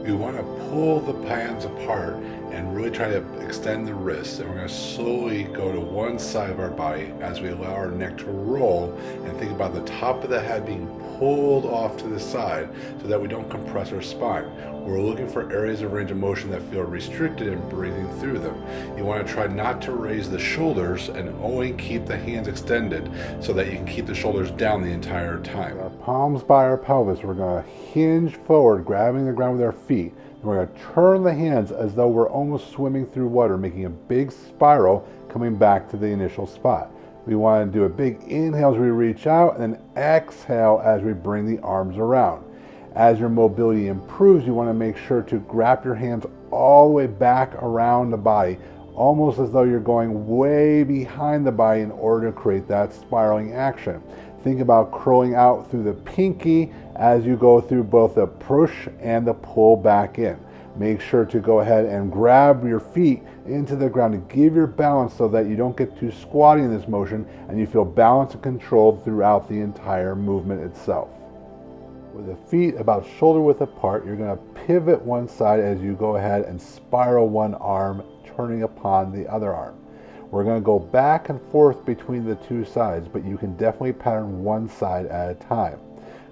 We want to pull the hands apart and really try to extend the wrists. And we're going to slowly go to one side of our body as we allow our neck to roll and think about the top of the head being pulled off to the side so that we don't compress our spine. We're looking for areas of range of motion that feel restricted and breathing through them. You want to try not to raise the shoulders and only keep the hands extended so that you can keep the shoulders down the entire time. Our palms by our pelvis, we're going to hinge forward, grabbing the ground with our feet. And we're going to turn the hands as though we're almost swimming through water, making a big spiral coming back to the initial spot. We want to do a big inhale as we reach out and then exhale as we bring the arms around. As your mobility improves, you want to make sure to grab your hands all the way back around the body, almost as though you're going way behind the body in order to create that spiraling action. Think about curling out through the pinky as you go through both the push and the pull back in. Make sure to go ahead and grab your feet into the ground to give your balance so that you don't get too squatty in this motion and you feel balanced and controlled throughout the entire movement itself. With the feet about shoulder width apart, you're going to pivot one side as you go ahead and spiral one arm, turning upon the other arm. We're going to go back and forth between the two sides, but you can definitely pattern one side at a time.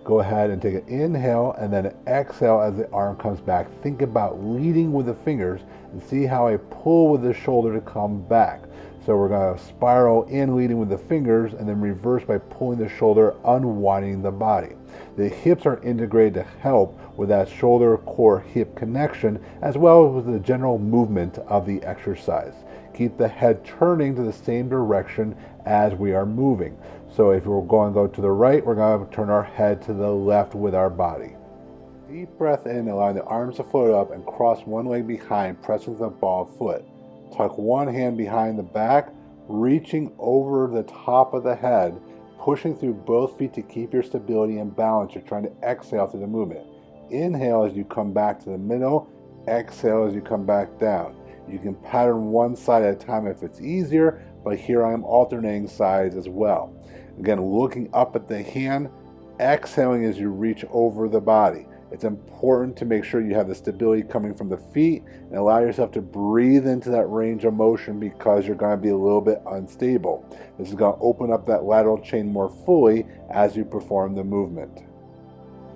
Go ahead and take an inhale and then an exhale as the arm comes back. Think about leading with the fingers and see how I pull with the shoulder to come back. So we're going to spiral in leading with the fingers and then reverse by pulling the shoulder, unwinding the body. The hips are integrated to help with that shoulder core hip connection as well as with the general movement of the exercise. Keep the head turning to the same direction as we are moving. So if we're going to go to the right, we're going to turn our head to the left with our body. Deep breath in, allowing the arms to float up and cross one leg behind, pressing with the ball of foot. Tuck one hand behind the back, reaching over the top of the head, pushing through both feet to keep your stability and balance. You're trying to exhale through the movement. Inhale as you come back to the middle, exhale as you come back down. You can pattern one side at a time if it's easier, but here I am alternating sides as well. Again, looking up at the hand, exhaling as you reach over the body. It's important to make sure you have the stability coming from the feet and allow yourself to breathe into that range of motion because you're going to be a little bit unstable. This is going to open up that lateral chain more fully as you perform the movement.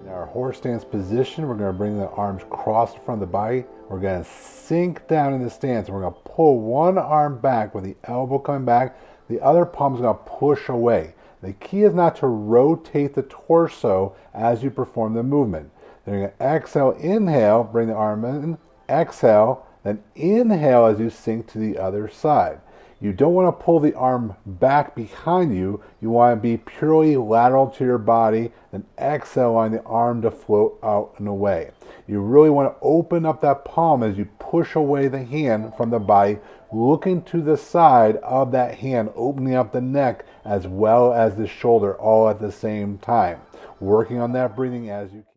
In our horse stance position, we're going to bring the arms crossed in front of the body. We're going to sink down in the stance and we're going to pull one arm back with the elbow coming back. The other palm is going to push away. The key is not to rotate the torso as you perform the movement. Then you're going to exhale, inhale, bring the arm in, exhale, then inhale as you sink to the other side. You don't want to pull the arm back behind you. You want to be purely lateral to your body, then exhale on the arm to float out and away. You really want to open up that palm as you push away the hand from the body, looking to the side of that hand, opening up the neck as well as the shoulder all at the same time. Working on that breathing as you